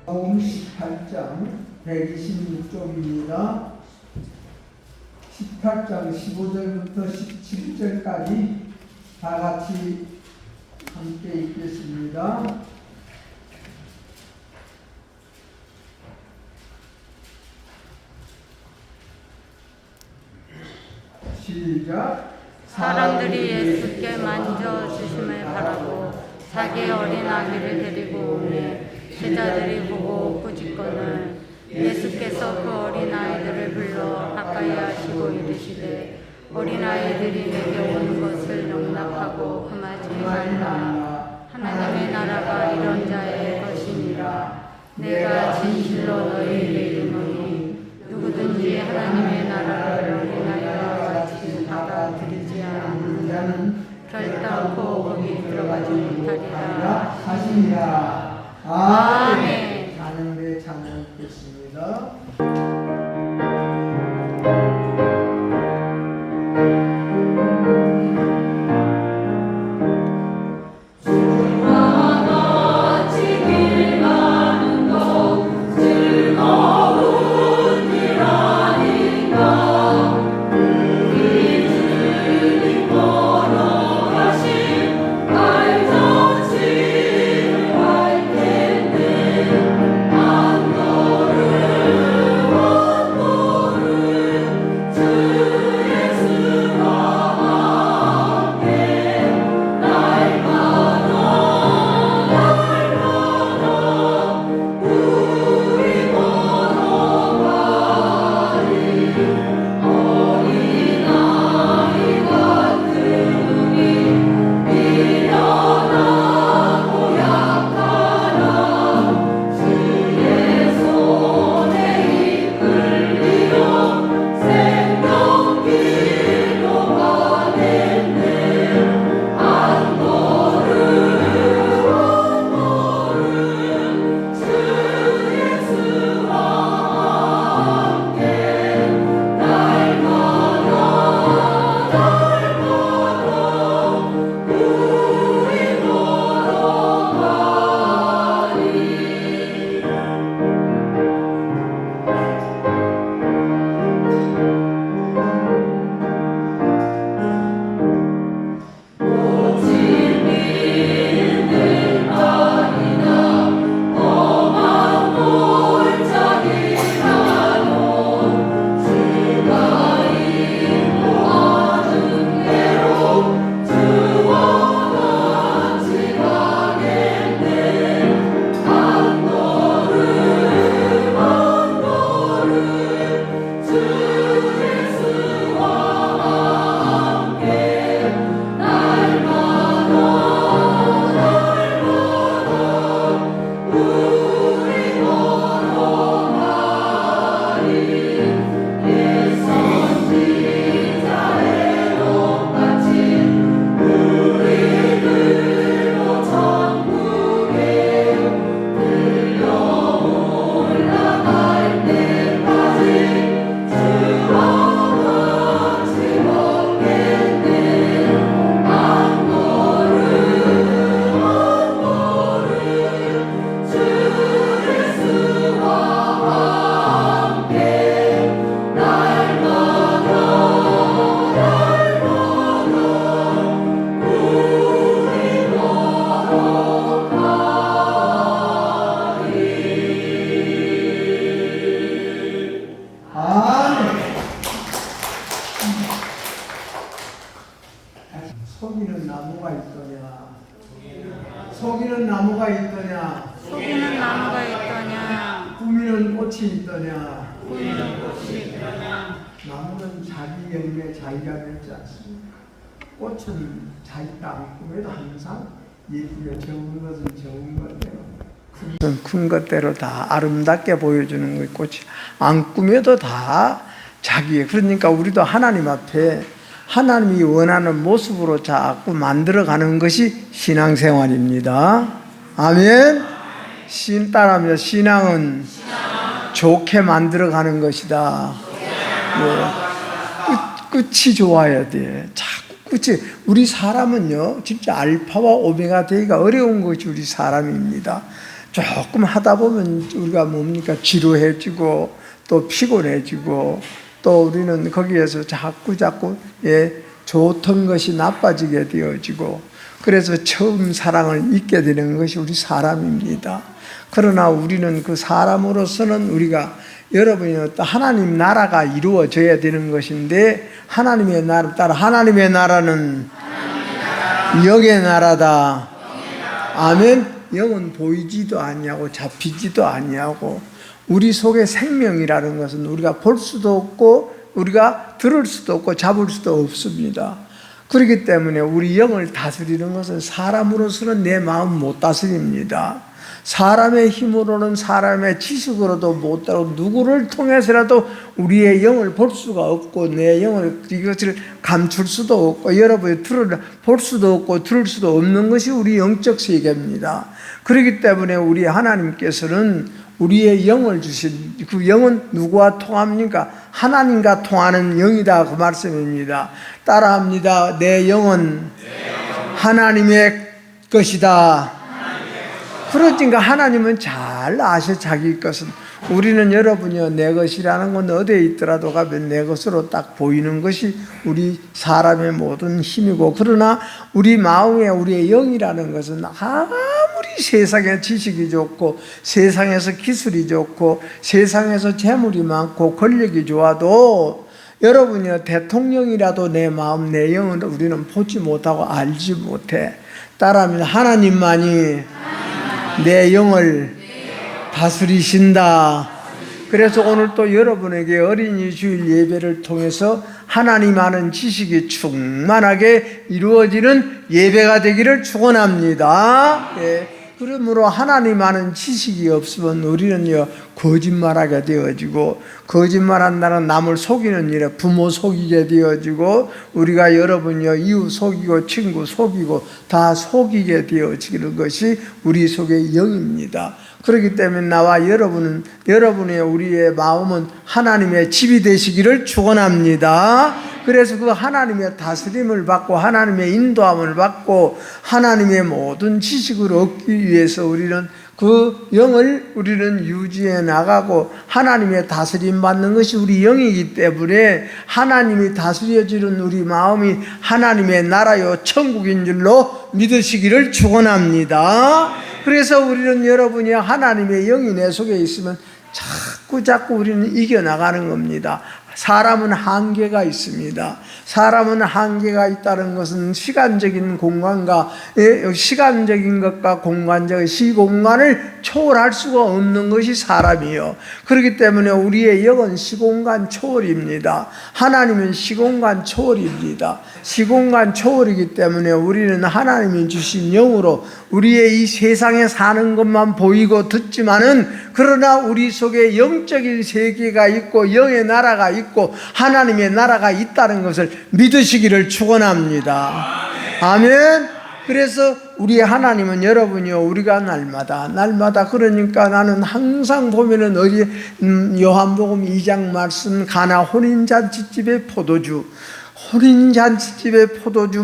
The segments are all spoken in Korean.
마음 18장 126쪽입니다. 18장 15절부터 17절까지 다 같이 함께 읽겠습니다. 시작. 사람들이 예수께 만져주심을 바라고 자기 어린아기를 데리고 오매 제자들이 보고 꾸짖거늘 예수께서 그 어린아이들을 불러 가까이 하시고 이르시되 어린아이들이 내게 오는 것을 용납하고 금하지 말라. 하나님의 나라가 이런 자의 것이니라. 내가 진실로 너희에게 이르노니 누구든지 하나님의 나라를 어린아이와 같이 받아들이지 않는 자는 결단코 거기 들어가지 못하리라 하시니라. 아멘. 하나님의 찬양 듣겠습니다. 속이는 나무가 있더냐? 속이는 나무가 있더냐? 속이는 나무가 있더냐? 꾸미는 꽃이 있더냐? 꾸미는 꽃이 있더냐? 나무는 자기 열매 자기가 맺지 않습니다. 꽃은 자기 땅 꿈에도 항상 예쁘게 적은 것은 적은 것대로 큰 것대로 다 아름답게 보여주는 거예요. 꽃이 안 꾸며도 다 자기의. 그러니까 우리도 하나님 앞에 하나님이 원하는 모습으로 자꾸 만들어가는 것이 신앙생활입니다. 아멘. 따라하며 신앙은 좋게 만들어가는 것이다. 끝이 좋아야 돼. 자꾸 끝이. 우리 사람은요, 진짜 알파와 오메가 되기가 어려운 것이 우리 사람입니다. 조금 하다 보면 우리가 뭡니까? 지루해지고 또 피곤해지고 또 우리는 거기에서 자꾸 좋던 것이 나빠지게 되어지고 그래서 처음 사랑을 잊게 되는 것이 우리 사람입니다. 그러나 우리는 그 사람으로서는 우리가 여러분이 하나님 나라가 이루어져야 되는 것인데 하나님의 나라 따라 하나님의 나라는 영의 나라다. 아멘. 영은 보이지도 아니하고 잡히지도 아니하고 우리 속에 생명이라는 것은 우리가 볼 수도 없고 우리가 들을 수도 없고 잡을 수도 없습니다. 그렇기 때문에 우리 영을 다스리는 것은 사람으로서는 내 마음 못 다스립니다. 사람의 힘으로는 사람의 지식으로도 못 다루고 누구를 통해서라도 우리의 영을 볼 수가 없고 내 영을 이것을 감출 수도 없고 여러분이 볼 수도 없고 들을 수도 없는 것이 우리 영적 세계입니다. 그렇기 때문에 우리 하나님께서는 우리의 영을 주신 그 영은 누구와 통합니까? 하나님과 통하는 영이다 그 말씀입니다. 따라합니다. 내 영은 하나님의 것이다. 그러니까 하나님은 잘 아셔 자기 것은. 우리는 여러분이요 내 것이라는 건 어디에 있더라도 가면 내 것으로 딱 보이는 것이 우리 사람의 모든 힘이고 그러나 우리 마음에 우리의 영이라는 것은 아무리 세상에 지식이 좋고 세상에서 기술이 좋고 세상에서 재물이 많고 권력이 좋아도 여러분이요 대통령이라도 내 마음 내 영을 우리는 보지 못하고 알지 못해. 따라하면 하나님만이 내 영을 다스리신다. 그래서 오늘 또 여러분에게 어린이 주일 예배를 통해서 하나님 아는 지식이 충만하게 이루어지는 예배가 되기를 축원합니다. 예. 그러므로 하나님 아는 지식이 없으면 우리는요 거짓말하게 되어지고 거짓말한다는 남을 속이는 일에 부모 속이게 되어지고 우리가 여러분요 이웃 속이고 친구 속이고 다 속이게 되어지는 것이 우리 속의 영입니다. 그렇기 때문에 나와 여러분의 우리의 마음은 하나님의 집이 되시기를 축원합니다. 그래서 그 하나님의 다스림을 받고 하나님의 인도함을 받고 하나님의 모든 지식을 얻기 위해서 우리는 그 영을 우리는 유지해 나가고 하나님의 다스림 받는 것이 우리 영이기 때문에 하나님이 다스려지는 우리 마음이 하나님의 나라요 천국인 줄로 믿으시기를 축원합니다. 그래서 우리는 여러분이 하나님의 영이 내 속에 있으면 자꾸 우리는 이겨나가는 겁니다. 사람은 한계가 있습니다. 사람은 한계가 있다는 것은 시간적인 공간과 시간적인 것과 공간적 시공간을 초월할 수가 없는 것이 사람이요. 그렇기 때문에 우리의 영은 시공간 초월입니다. 하나님은 시공간 초월입니다. 시공간 초월이기 때문에 우리는 하나님이 주신 영으로 우리의 이 세상에 사는 것만 보이고 듣지만은 그러나 우리 속에 영적인 세계가 있고 영의 나라가 있고 하나님의 나라가 있다는 것을 믿으시기를 축원합니다. 아멘. 그래서 우리 하나님은 여러분이요 우리가 날마다 그러니까 나는 항상 보면은 어디 요한복음 2장 말씀 가나 혼인잔치집의 포도주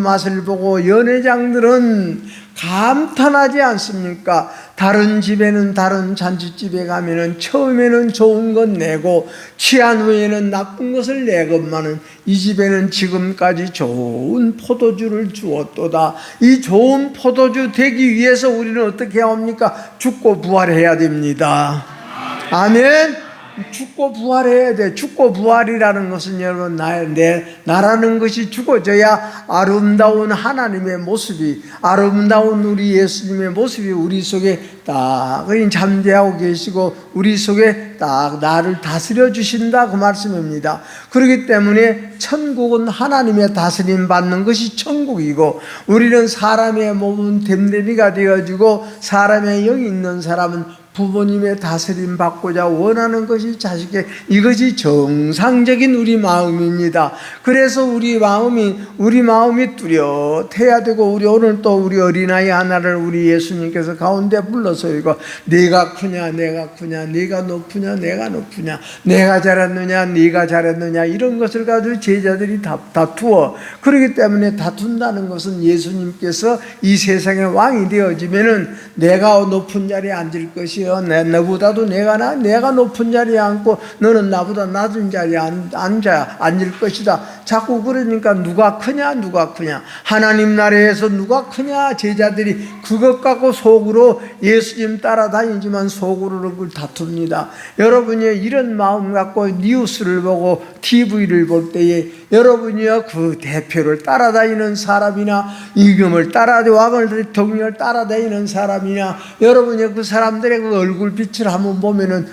맛을 보고 연회장들은 감탄하지 않습니까? 다른 집에는 다른 잔치집에 가면은 처음에는 좋은 것 내고 취한 후에는 나쁜 것을 내건만은 이 집에는 지금까지 좋은 포도주를 주었도다. 이 좋은 포도주 되기 위해서 우리는 어떻게 합니까? 죽고 부활해야 됩니다. 아멘. 죽고 부활해야 돼. 죽고 부활이라는 것은 여러분 나라는 것이 죽어져야 아름다운 하나님의 모습이 아름다운 우리 예수님의 모습이 우리 속에 딱 잠재하고 계시고 우리 속에 딱 나를 다스려 주신다 그 말씀입니다. 그렇기 때문에 천국은 하나님의 다스림 받는 것이 천국이고 우리는 사람의 몸은 됨됨이가 되어지고 사람의 영이 있는 사람은 부모님의 다스림 받고자 원하는 것이 자식의, 이것이 정상적인 우리 마음입니다. 그래서 우리 마음이 뚜렷해야 되고, 우리 오늘 또 우리 어린아이 하나를 우리 예수님께서 가운데 불러서 이거 내가 크냐 내가 크냐, 네가 높으냐 내가 높으냐, 내가 잘했느냐 네가 잘했느냐, 이런 것을 가지고 제자들이 다투어. 그렇기 때문에 다툰다는 것은 예수님께서 이 세상의 왕이 되어지면은 내가 높은 자리에 앉을 것이요, 너보다도 내가 높은 자리에 앉고 너는 나보다 낮은 자리에 앉을 것이다. 자꾸 그러니까 누가 크냐 하나님 나라에서 누가 크냐, 제자들이 그것 갖고 속으로 예수님 따라다니지만 속으로 그걸 다툽니다. 여러분이 이런 마음 갖고 뉴스를 보고 TV를 볼 때에 여러분이요 그 대표를 따라다니는 사람이나 임금을 왕을 대통령을 따라다니는 사람이나 여러분이 그 사람들의 그 얼굴빛을 한번 보면은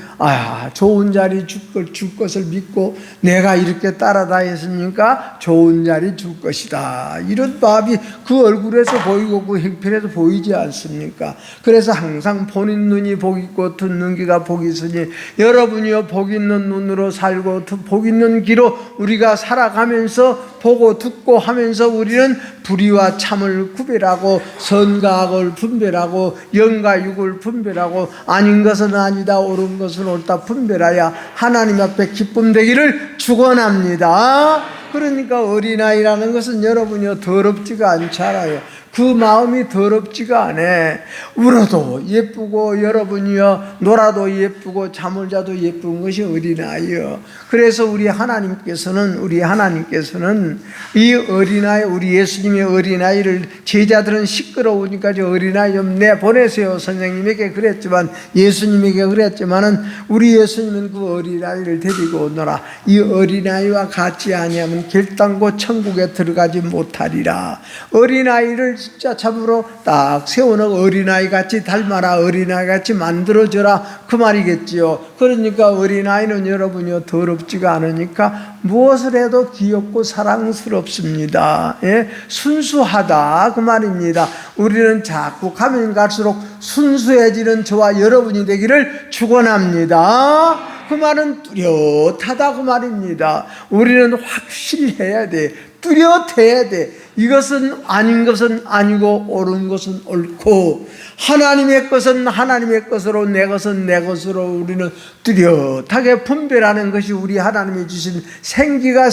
좋은 자리 줄 것을 믿고 내가 이렇게 따라다녔으니까 좋은 자리 줄 것이다, 이런 마음이 그 얼굴에서 보이고 그 형편에서 보이지 않습니까? 그래서 항상 보는 눈이 복 있고 듣는 귀가 복 있으니 여러분이요 복 있는 눈으로 살고 복 있는 귀로 우리가 살아가면서 보고 듣고 하면서 우리는 불의와 참을 구별하고 선과 악을 분별하고 영과 육을 분별하고 아닌 것은 아니다 옳은 것은 옳다 분별하여 하나님 앞에 기쁨 되기를 축원합니다. 그러니까 어린아이라는 것은 여러분이 더럽지가 않잖아요. 그 마음이 더럽지가 않아. 울어도 예쁘고 여러분이요 놀아도 예쁘고 잠을 자도 예쁜 것이 어린아이요. 그래서 우리 하나님께서는 이 어린아이, 우리 예수님의 어린아이를, 제자들은 시끄러우니까 저 어린아이 좀 내보내세요 선생님에게 그랬지만, 예수님에게 그랬지만은 우리 예수님은 그 어린아이를 데리고 오너라. 이 어린아이와 같이 아니하면 결단코 천국에 들어가지 못하리라. 어린아이를 진짜 잡으러 딱 세우는 어린아이 같이 닮아라, 어린아이 같이 만들어줘라, 그 말이겠지요. 그러니까 어린아이는 여러분이 더럽지가 않으니까 무엇을 해도 귀엽고 사랑스럽습니다. 예? 순수하다 그 말입니다. 우리는 자꾸 가면 갈수록 순수해지는 저와 여러분이 되기를 축원합니다. 그 말은 뚜렷하다 그 말입니다. 우리는 확실해야 돼. 뚜렷해야 돼. 이것은 아닌 것은 아니고 옳은 것은 옳고 하나님의 것은 하나님의 것으로 내 것은 내 것으로 우리는 뚜렷하게 분별하는 것이 우리 하나님이 주신 생기가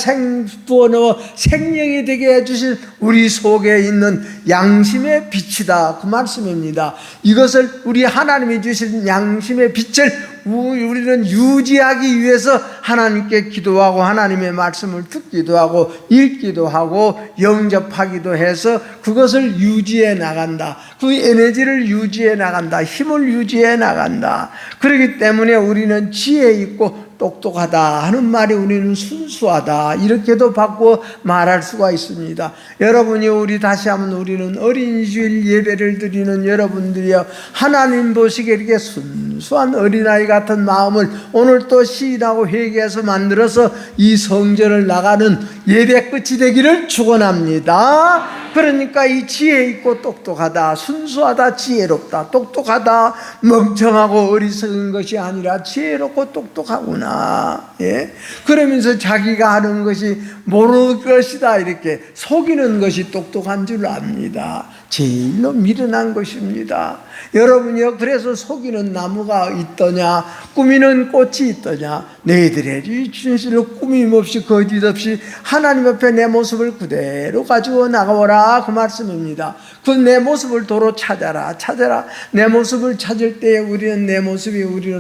부어넣어 생명이 되게 해주신 우리 속에 있는 양심의 빛이다 그 말씀입니다. 이것을 우리 하나님이 주신 양심의 빛을 우리는 유지하기 위해서 하나님께 기도하고 하나님의 말씀을 듣기도 하고 읽기도 하고 영접하기도 해서 그것을 유지해 나간다. 그 에너지를 유지해 나간다. 힘을 유지해 나간다. 그렇기 때문에 우리는 지혜 있고 똑똑하다 하는 말이 우리는 순수하다 이렇게도 바꾸어 말할 수가 있습니다. 여러분이 우리 다시 한번 우리는 어린이주일 예배를 드리는 여러분들이여 하나님 보시기에 이렇게 순수한 어린아이 같은 마음을 오늘 또 시인하고 회개해서 만들어서 이 성전을 나가는 예배 끝이 되기를 축원합니다. 그러니까 이 지혜 있고 똑똑하다, 순수하다, 지혜롭다, 똑똑하다, 멍청하고 어리석은 것이 아니라 지혜롭고 똑똑하구나. 예? 그러면서 자기가 하는 것이 모를 것이다 이렇게 속이는 것이 똑똑한 줄 압니다. 제일로 미련한 것입니다. 여러분이요 그래서 속이는 나무가 있더냐 꾸미는 꽃이 있더냐, 너희들의 진실로 꾸밈 없이 거짓 없이 하나님 앞에 내 모습을 그대로 가지고 나가오라 그 말씀입니다. 그 내 모습을 도로 찾아라. 내 모습을 찾을 때에 우리는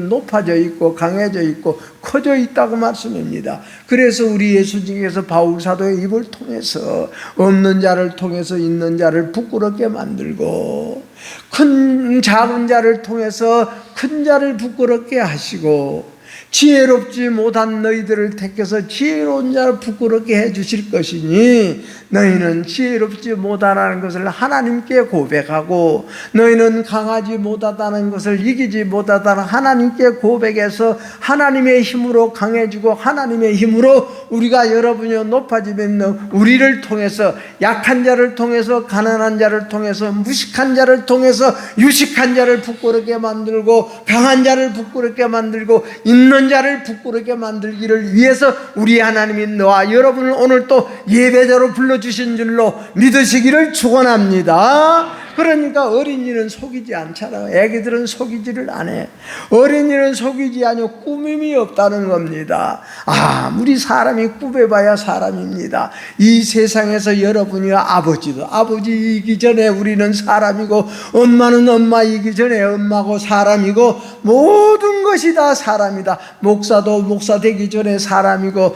높아져 있고 강해져 있고 커져 있다고 말씀입니다. 그래서 우리 예수님께서 바울 사도의 입을 통해서 없는 자를 통해서 있는 자를 부끄럽게 만들고 작은 자를 통해서 큰 자를 부끄럽게 하시고 지혜롭지 못한 너희들을 택해서 지혜로운 자를 부끄럽게 해주실 것이니 너희는 지혜롭지 못하다는 것을 하나님께 고백하고 너희는 강하지 못하다는 것을 이기지 못하다는 하나님께 고백해서 하나님의 힘으로 강해지고 하나님의 힘으로 우리가 여러분이 높아지면 우리를 통해서 약한 자를 통해서 가난한 자를 통해서 무식한 자를 통해서 유식한 자를 부끄럽게 만들고 강한 자를 부끄럽게 만들고 있는 자를 부끄럽게 만들기를 위해서 우리 하나님이 너와 여러분을 오늘 또 예배자로 불러주신 줄로 믿으시기를 축원합니다. 그러니까 어린이는 속이지 않잖아. 애기들은 속이지를 않아. 어린이는 속이지 않아. 꾸밈이 없다는 겁니다. 아무리 사람이 꾸며봐야 사람입니다. 이 세상에서 여러분이 아버지도 아버지이기 전에 우리는 사람이고 엄마는 엄마이기 전에 엄마고 사람이고 모든 것이 다 사람이다. 목사도 목사 되기 전에 사람이고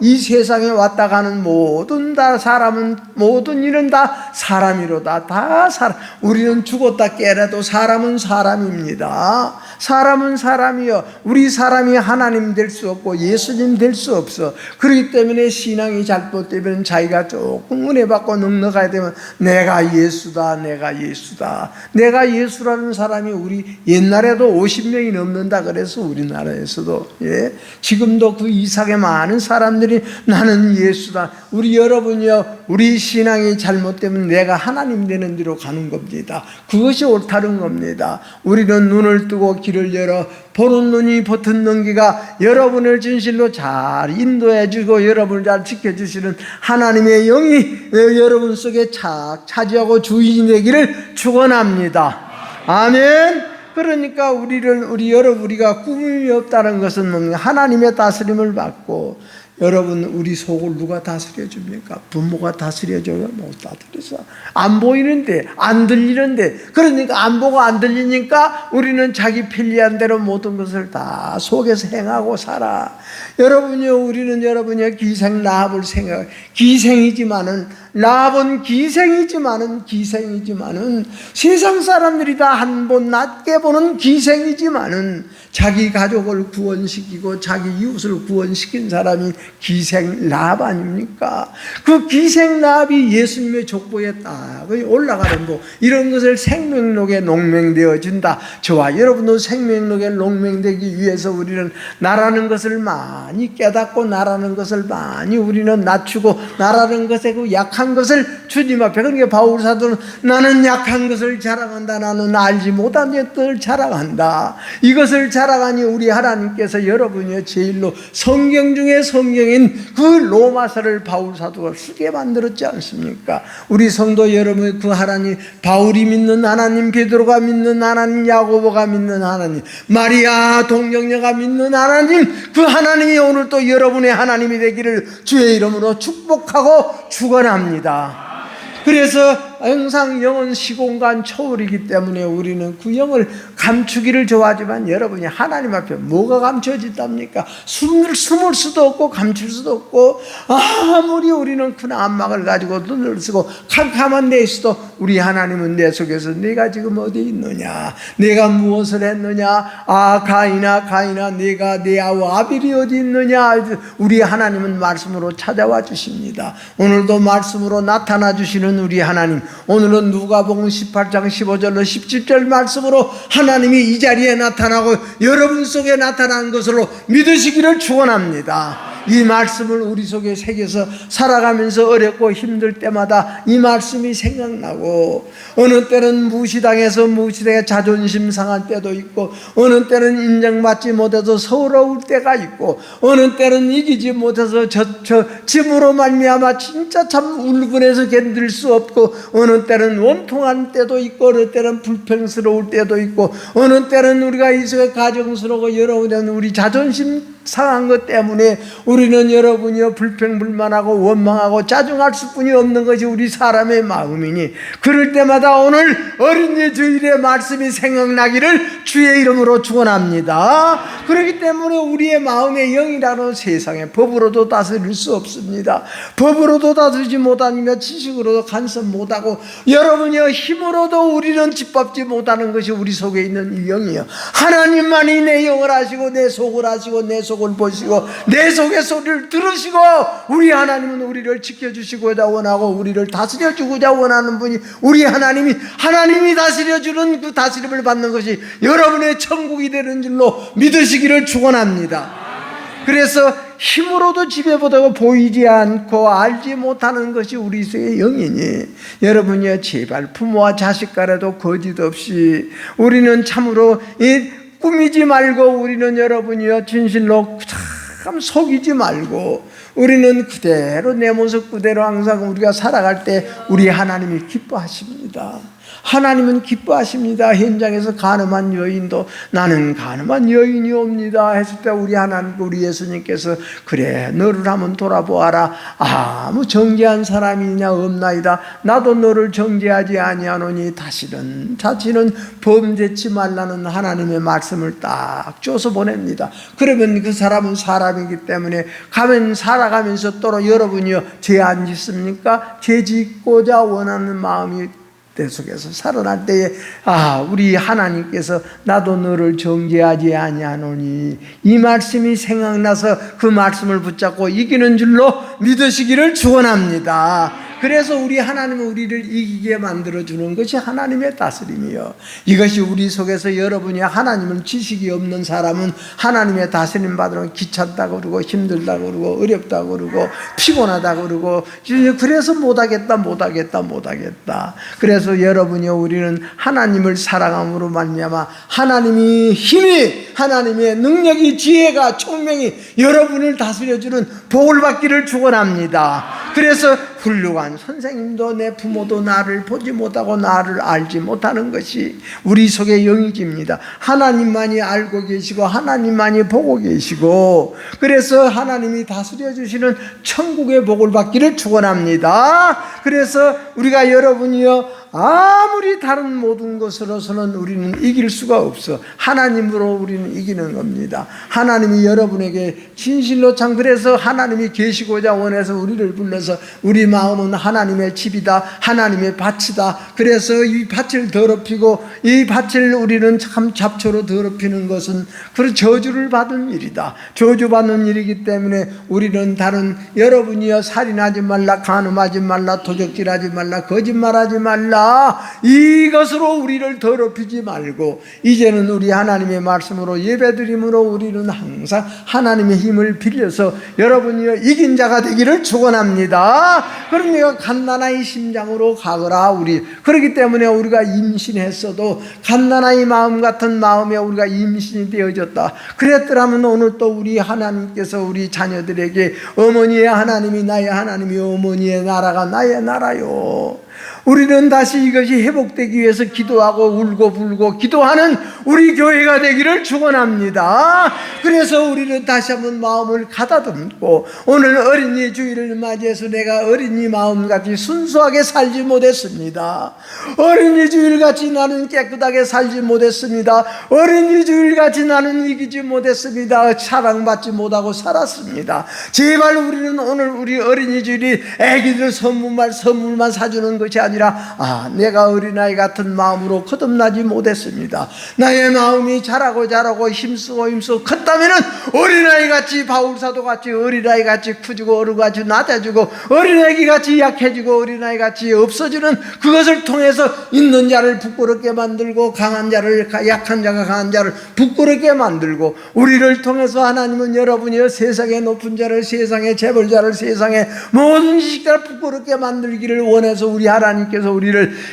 이 세상에 왔다 가는 모든 다 사람은 모든 일은 다 사람이로다. 다 사람. 우리는 죽었다 깨라도 사람은 사람입니다. 사람은 사람이요. 우리 사람이 하나님 될 수 없고 예수님 될 수 없어. 그렇기 때문에 신앙이 잘못되면 자기가 조금 은혜 받고 넉넉하게 되면 내가 예수다, 내가 예수다. 내가 예수라는 사람이 우리 옛날에도 50명이 넘는다 그래서 우리나라에서도 지금도 그 이상의 많은 사람들이 나는 예수다. 우리 여러분이요, 우리 신앙이 잘못되면 내가 하나님 되는 데로 가는 겁니다. 그것이 옳다는 겁니다. 우리는 눈을 뜨고 길을 열어 보는 눈이 붙은 능기가 여러분을 진실로 잘 인도해 주고 여러분을 잘 지켜주시는 하나님의 영이 여러분 속에 착 차지하고 주인이 되기를 축원합니다. 아멘. 그러니까 우리가 꾸밈이 없다는 것은 하나님의 다스림을 받고, 여러분 우리 속을 누가 다스려 줍니까? 부모가 다스려줘요? 못 다스려서. 안 보이는데 안 들리는데, 그러니까 안 보고 안 들리니까 우리는 자기 편리한 대로 모든 것을 다 속에서 행하고 살아. 우리는 여러분의 기생 라합을 생각해. 라합은 기생이지만은 세상 사람들이 다 한 번 낮게 보는 기생이지만은 자기 가족을 구원시키고 자기 이웃을 구원시킨 사람이 기생 라합 아닙니까? 그 기생 라합이 예수님의 족보에 딱 올라가는 거, 이런 것을 생명록에 농맹되어 준다. 저와 여러분도 생명록에 농맹되기 위해서 우리는 나라는 것을 많이 깨닫고 나라는 것을 많이 우리는 낮추고 나라는 것에 그 약한 것을 주님 앞에, 그러니까 바울 사도는 나는 약한 것을 자랑한다. 나는 알지 못한 것들을 자랑한다. 이것을 자랑하니 우리 하나님께서 여러분이 제일로 성경 중에 성경인 그 로마서를 바울 사도가 쓰게 만들었지 않습니까? 우리 성도 여러분, 그 하나님, 바울이 믿는 하나님, 베드로가 믿는 하나님, 야고보가 믿는 하나님, 마리아 동정녀가 믿는 하나님, 그 하나님이 오늘 또 여러분의 하나님이 되기를 주의 이름으로 축복하고 축원합니다. 그래서 항상 영은 시공간 초월이기 때문에 우리는 그 영을 감추기를 좋아하지만, 여러분이 하나님 앞에 뭐가 감춰진답니까? 숨을 수도 없고 감출 수도 없고, 아무리 우리는 큰 안막을 가지고 눈을 쓰고 캄캄한 데 있어도 우리 하나님은 내 속에서 내가 지금 어디 있느냐, 내가 무엇을 했느냐, 가인아 내가 내 아우 아벨이 어디 있느냐, 우리 하나님은 말씀으로 찾아와 주십니다. 오늘도 말씀으로 나타나 주시는 우리 하나님, 오늘은 누가복음 18장 15절로 17절 말씀으로 하나님이 이 자리에 나타나고 여러분 속에 나타난 것으로 믿으시기를 축원합니다. 이 말씀을 우리 속에 새겨서 살아가면서 어렵고 힘들 때마다 이 말씀이 생각나고, 어느 때는 무시당해 자존심 상할 때도 있고, 어느 때는 인정받지 못해서 서러울 때가 있고, 어느 때는 이기지 못해서 짐으로 말미암아 진짜 참 울분해서 견딜 수 없고, 어느 때는 원통한 때도 있고, 어느 때는 불평스러울 때도 있고, 어느 때는 우리가 이 속에 가정스러우고, 여러분은 우리 자존심 상한 것 때문에 우리는 여러분이요 불평불만하고 원망하고 짜증할 수뿐이 없는 것이 우리 사람의 마음이니, 그럴 때마다 오늘 어린이 주일의 말씀이 생각나기를 주의 이름으로 축원합니다. 그렇기 때문에 우리의 마음의 영이라는 세상에 법으로도 다스릴 수 없습니다. 법으로도 다스리지 못하며 지식으로도 간섭 못하고 여러분이요 힘으로도 우리는 짓밟지 못하는 것이 우리 속에 있는 이 영이요. 하나님만이 내 영을 아시고 내 속을 아시고 내 속을 보시고 내 속의 소리를 들으시고, 우리 하나님은 우리를 지켜주시고자 원하고 우리를 다스려주고자 원하는 분이 우리 하나님이 다스려주는 그 다스림을 받는 것이 여러분의 천국이 되는 줄로 믿으시기를 축원합니다. 그래서 힘으로도 지배보다고 보이지 않고 알지 못하는 것이 우리 속의 영이니, 여러분이요 제발 부모와 자식 간에도 거짓 없이 우리는 참으로 꾸미지 말고, 우리는 여러분이요 진실로 참 속이지 말고, 우리는 그대로 내 모습 그대로 항상 우리가 살아갈 때 우리 하나님이 기뻐하십니다. 하나님은 기뻐하십니다. 현장에서 가늠한 여인도 나는 가늠한 여인이옵니다 했을 때 우리 하나님, 우리 예수님께서 그래 너를 한번 돌아보아라. 아무 정죄한 사람이 있냐 없나이다. 나도 너를 정죄하지 아니하노니 자치는 범죄치 말라는 하나님의 말씀을 딱 줘서 보냅니다. 그러면 그 사람은 사람이기 때문에 가면 살아가면서 또 여러분이요 죄 안 짓습니까? 죄 짓고자 원하는 마음이 내 속에서 살아날 때에 우리 하나님께서 나도 너를 정죄하지 아니하노니 이 말씀이 생각나서 그 말씀을 붙잡고 이기는 줄로 믿으시기를 축원합니다. 그래서 우리 하나님은 우리를 이기게 만들어주는 것이 하나님의 다스림이요. 이것이 우리 속에서 여러분이 하나님을 지식이 없는 사람은 하나님의 다스림 받으면 귀찮다고 그러고 힘들다고 그러고 어렵다고 그러고 피곤하다고 그러고 그래서 못하겠다. 그래서 여러분이 우리는 하나님을 사랑함으로 말미암아 하나님이 힘이, 하나님의 능력이, 지혜가, 총명이 여러분을 다스려주는 복을 받기를 축원합니다. 그래서 훌륭한 선생님도 내 부모도 나를 보지 못하고 나를 알지 못하는 것이 우리 속의 영이집니다. 하나님만이 알고 계시고 하나님만이 보고 계시고, 그래서 하나님이 다스려 주시는 천국의 복을 받기를 축원합니다. 그래서 우리가 여러분이요 아무리 다른 모든 것으로서는 우리는 이길 수가 없어. 하나님으로 우리는 이기는 겁니다. 하나님이 여러분에게 진실로 참, 그래서 하나님이 계시고자 원해서 우리를 불러서 우리 마음은 하나님의 집이다, 하나님의 밭이다. 그래서 이 밭을 더럽히고 이 밭을 우리는 참 잡초로 더럽히는 것은 그런 저주를 받은 일이다. 저주받는 일이기 때문에 우리는 다른, 여러분이여 살인하지 말라, 간음하지 말라, 도적질하지 말라, 거짓말하지 말라, 이것으로 우리를 더럽히지 말고 이제는 우리 하나님의 말씀으로 예배드림으로 우리는 항상 하나님의 힘을 빌려서 여러분이 이긴 자가 되기를 축원합니다. 그러니까 갓난아이 심장으로 가거라. 그렇기 때문에 우리가 임신했어도 갓난아이 마음 같은 마음에 우리가 임신이 되어졌다. 그랬더라면 오늘 또 우리 하나님께서 우리 자녀들에게 어머니의 하나님이 나의 하나님이 어머니의 나라가 나의 나라요. 우리는 다시 이것이 회복되기 위해서 기도하고 울고 불고 기도하는 우리 교회가 되기를 축원합니다. 그래서 우리는 다시 한번 마음을 가다듬고, 오늘 어린이 주일을 맞이해서 내가 어린이 마음같이 순수하게 살지 못했습니다. 어린이 주일같이 나는 깨끗하게 살지 못했습니다. 어린이 주일같이 나는 이기지 못했습니다. 사랑받지 못하고 살았습니다. 제발 우리는 오늘 우리 어린이 주일이 애기들 선물만 사주는 것이 아니라 내가 어린아이 같은 마음으로 거듭나지 못했습니다. 나의 마음이 자라고 힘쓰고 컸다면은 어린아이같이, 바울사도같이 어린아이같이 크지고 어른같이 낮아지고 어린아이같이 약해지고 어린아이같이 없어지는 그것을 통해서 있는 자를 부끄럽게 만들고 약한 자가 강한 자를 부끄럽게 만들고, 우리를 통해서 하나님은 여러분이 세상의 높은 자를, 세상의 재벌자를, 세상의 모든 지식자를 부끄럽게 만들기를 원해서 우리 하나님 하나님께서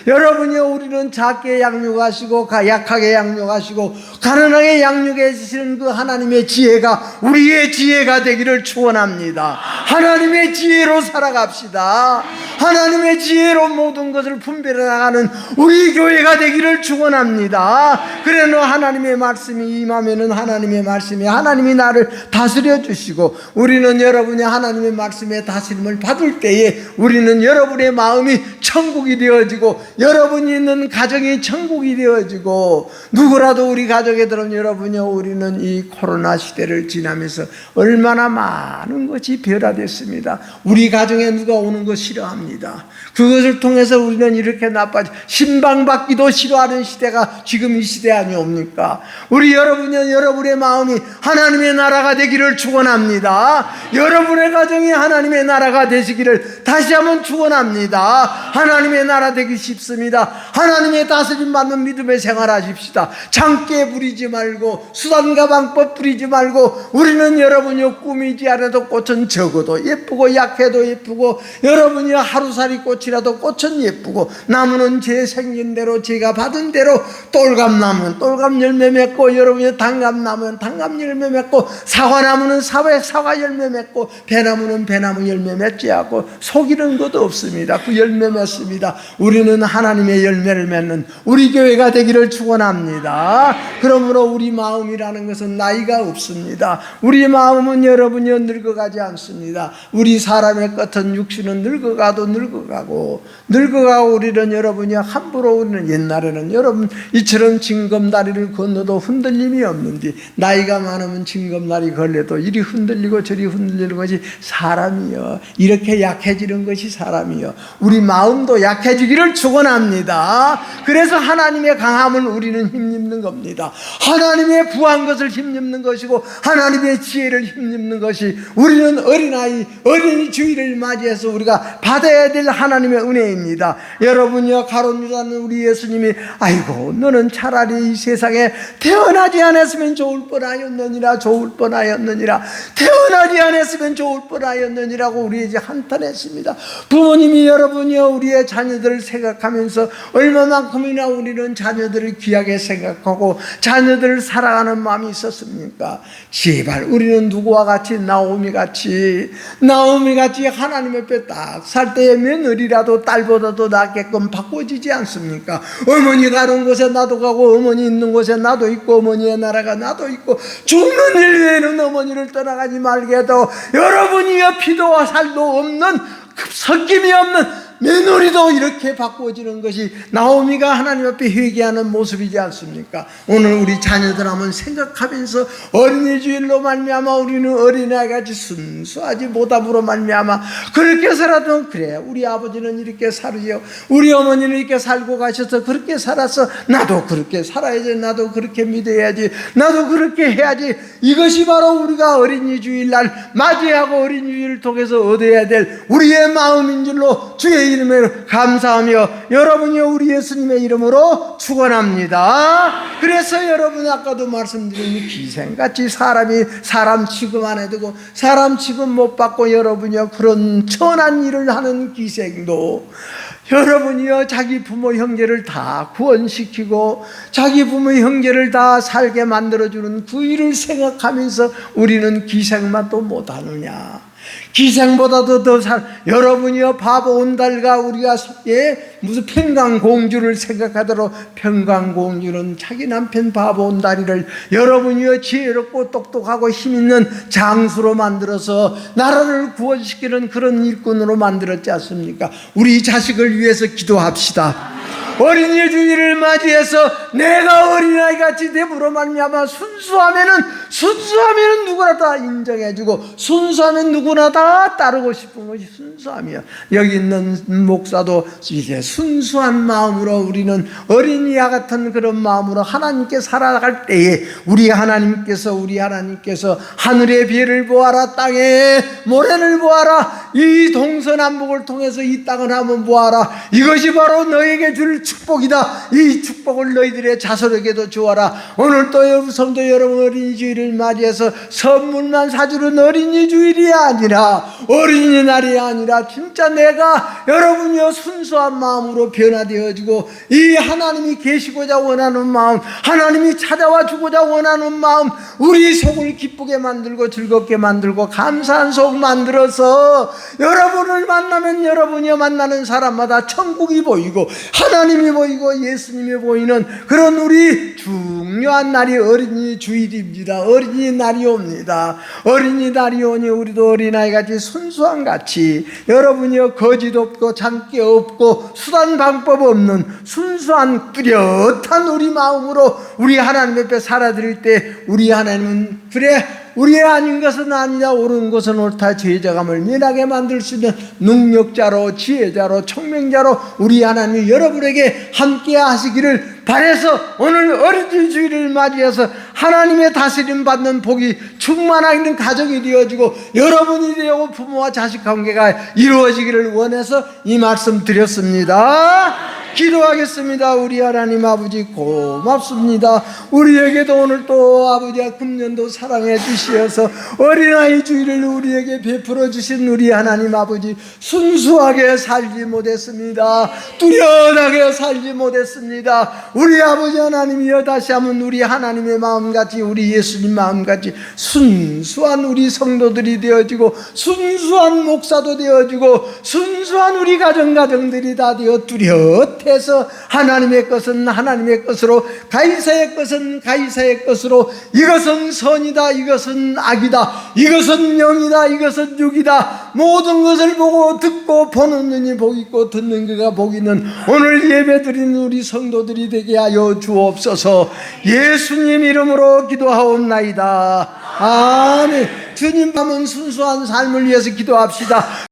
여러분이요, 우리는 작게 양육하시고 약하게 양육하시고 가난하게 양육해 주시는 그 하나님의 지혜가 우리의 지혜가 되기를 축원합니다. 하나님의 지혜로 살아갑시다. 하나님의 지혜로 모든 것을 분별해 나가는 우리 교회가 되기를 축원합니다. 그래 너 하나님의 말씀이 임하면은 하나님의 말씀이 하나님이 나를 다스려 주시고 우리는 여러분의 하나님의 말씀의 다스림을 받을 때에 우리는 여러분의 마음이 천국이 되어지고 여러분이 있는 가정이 천국이 되어지고 누구라도 우리 가정에 들어오면 여러분이요, 우리는 이 코로나 시대를 지나면서 얼마나 많은 것이 변화됐습니다. 우리 가정에 누가 오는 거 싫어합니다. 그것을 통해서 우리는 이렇게 신방받기도 싫어하는 시대가 지금 이 시대 아니옵니까? 우리 여러분은 여러분의 마음이 하나님의 나라가 되기를 축원합니다. 여러분의 가정이 하나님의 나라가 되시기를 다시 한번 축원합니다. 하나님의 나라 되기 쉽습니다. 하나님의 다스림 받는 믿음의 생활하십시다. 장깨 부리지 말고 수단과 방법 부리지 말고 우리는 여러분이 꾸미지 않아도 꽃은 적어도 예쁘고 약해도 예쁘고 여러분이 하루살이 꽃이라도 꽃은 예쁘고 나무는 제 생긴 대로 제가 받은 대로 똘감나무는 똘감 열매 맺고 여러분이 단감나무는 단감 열매 맺고 사과나무는 사과 열매 맺고 배나무는 배나무 열매 맺지 않고 속이는 것도 없습니다. 그 열매 맺습니다. 우리는 하나님의 열매를 맺는 우리 교회가 되기를 축원합니다. 그러므로 우리 마음이라는 것은 나이가 없습니다. 우리 마음은 여러분이 늙어가지 않습니다. 우리 사람의 끝은 육신은 늙어가도 늙어가고 우리는 여러분이 함부로 우리는 옛날에는 여러분 이처럼 징검다리를 건너도 흔들림이 없는데 나이가 많으면 징검다리 걸려도 이리 흔들리고 저리 흔들리는 것이 사람이요. 이렇게 약해지는 것이 사람이요. 우리 마음도 약해지기를 축원합니다. 그래서 하나님의 강함을 우리는 힘입는 겁니다. 하나님의 부한 것을 힘입는 것이고 하나님의 지혜를 힘입는 것이 우리는 어린이 주일을 맞이해서 우리가 받아야 될 하나님의 은혜입니다. 여러분요, 가룟 유다는 우리 예수님이 아이고 너는 차라리 이 세상에 태어나지 않았으면 좋을 뻔하였느니라 태어나지 않았으면 좋을 뻔하였느니라고 우리에게 한탄했습니다. 부모님이 여러분이요, 우리의 자녀들을 생각하면서 얼마만큼이나 우리는 자녀들을 귀하게 생각하고 자녀들을 사랑하는 마음이 있었습니까? 제발 우리는 누구와 같이 나오미 같이 하나님 옆에 딱 살 때에 며느리라도 딸보다도 낫게끔 바꿔지지 않습니까? 어머니 가는 곳에 나도 가고 어머니 있는 곳에 나도 있고 어머니의 나라가 나도 있고 죽는 일 외에는 어머니를 떠나가지 말게 해도 여러분이여 피도와 살도 없는 섞임이 없는 며느리도 이렇게 바꾸어지는 것이 나오미가 하나님 앞에 회개하는 모습이지 않습니까? 오늘 우리 자녀들 한번 생각하면서 어린이 주일로 말미암아 우리는 어린아이같이 순수하지 못함으로 말미암아 그렇게 살아도 그래 우리 아버지는 이렇게 살으죠, 우리 어머니는 이렇게 살고 가셔서 그렇게 살았어, 나도 그렇게 살아야지, 나도 그렇게 믿어야지, 나도 그렇게 해야지. 이것이 바로 우리가 어린이 주일날 맞이하고 어린이 주일을 통해서 얻어야 될 우리의 마음인 줄로 주의 이름으로 감사하며 여러분이요, 우리 예수님의 이름으로 축원합니다. 그래서 여러분 아까도 말씀드린 기생같이 사람 취급 안 해두고 사람 취급 못 받고 여러분이요, 그런 천한 일을 하는 기생도 여러분이요, 자기 부모 형제를 다 구원시키고 자기 부모 형제를 다 살게 만들어주는 그 일을 생각하면서 우리는 기생만 또 못하느냐? 기생보다도 여러분이요, 바보 온달과 우리가 무슨 평강공주를 생각하도록 평강공주는 자기 남편 바보 온달이를 여러분이요, 지혜롭고 똑똑하고 힘있는 장수로 만들어서 나라를 구원시키는 그런 일꾼으로 만들었지 않습니까? 우리 자식을 위해서 기도합시다. 어린이 주일을 맞이해서 내가 어린아이같이 되므로 말미암아 순수하면은 누구나 다 인정해주고 순수하면 누구나 다 따르고 싶은 것이 순수함이야. 여기 있는 목사도 이제 순수한 마음으로 우리는 어린이와 같은 그런 마음으로 하나님께 살아갈 때에 우리 하나님께서 하늘의 별을 보아라, 땅의 모래를 보아라, 이 동서남북을 통해서 이 땅을 한번 보아라, 이것이 바로 너에게 줄 너희들의 축복이다. 이 축복을 너희들의 자손에게도 주어라. 오늘 또 여러분도 여러분 어린이 주일을 맞이해서 선물만 사주는 어린이 주일이 아니라 어린이날이 아니라 진짜 내가 여러분이여 순수한 마음으로 변화되어지고 이 하나님이 계시고자 원하는 마음, 하나님이 찾아와 주고자 원하는 마음, 우리 속을 기쁘게 만들고 즐겁게 만들고 감사한 속 만들어서 여러분을 만나면 여러분이 만나는 사람마다 천국이 보이고 하나님이 보이고 예수님이 보이는 그런 우리 중요한 날이 어린이 주일입니다. 어린이날이 옵니다. 어린이날이 오니 우리도 어린아이같이 순수한 같이 여러분이여 거짓 없고 장기 없고 수단 방법 없는 순수한 뚜렷한 우리 마음으로 우리 하나님 앞에 살아드릴 때 우리 하나님은 그래 우리 아닌 것은 아니다 옳은 것은 옳다 죄자감을 면하게 만들 수 있는 능력자로 지혜자로 총명자로 우리 하나님이 여러분에게 함께 하시기를 바라서 오늘 어린이 주일을 맞이해서 하나님의 다스림 받는 복이 충만하게 있는 가정이 되어지고 여러분이 되고 부모와 자식 관계가 이루어지기를 원해서 이 말씀 드렸습니다. 기도하겠습니다. 우리 하나님 아버지 고맙습니다. 우리에게도 오늘 또 아버지와 금년도 사랑해 주시어서 어린아이 주일을 우리에게 베풀어 주신 우리 하나님 아버지 순수하게 살지 못했습니다. 뚜렷하게 살지 못했습니다. 우리 아버지 하나님이여 다시 한번 우리 하나님의 마음같이 우리 예수님 마음같이 순수한 우리 성도들이 되어지고 순수한 목사도 되어지고 순수한 우리 가정들이 다 되어 뚜렷해서 하나님의 것은 하나님의 것으로 가이사의 것은 가이사의 것으로 이것은 선이다 이것은 악이다 이것은 영이다 이것은 육이다 모든 것을 보고 듣고 보는 눈이 복 있고 듣는 그가 복 있는 오늘 예배드리는 우리 성도들이 되게 하여 주옵소서. 예수님 이름으로 기도하옵나이다. 아멘. 주님 밤은 순수한 삶을 위해서 기도합시다.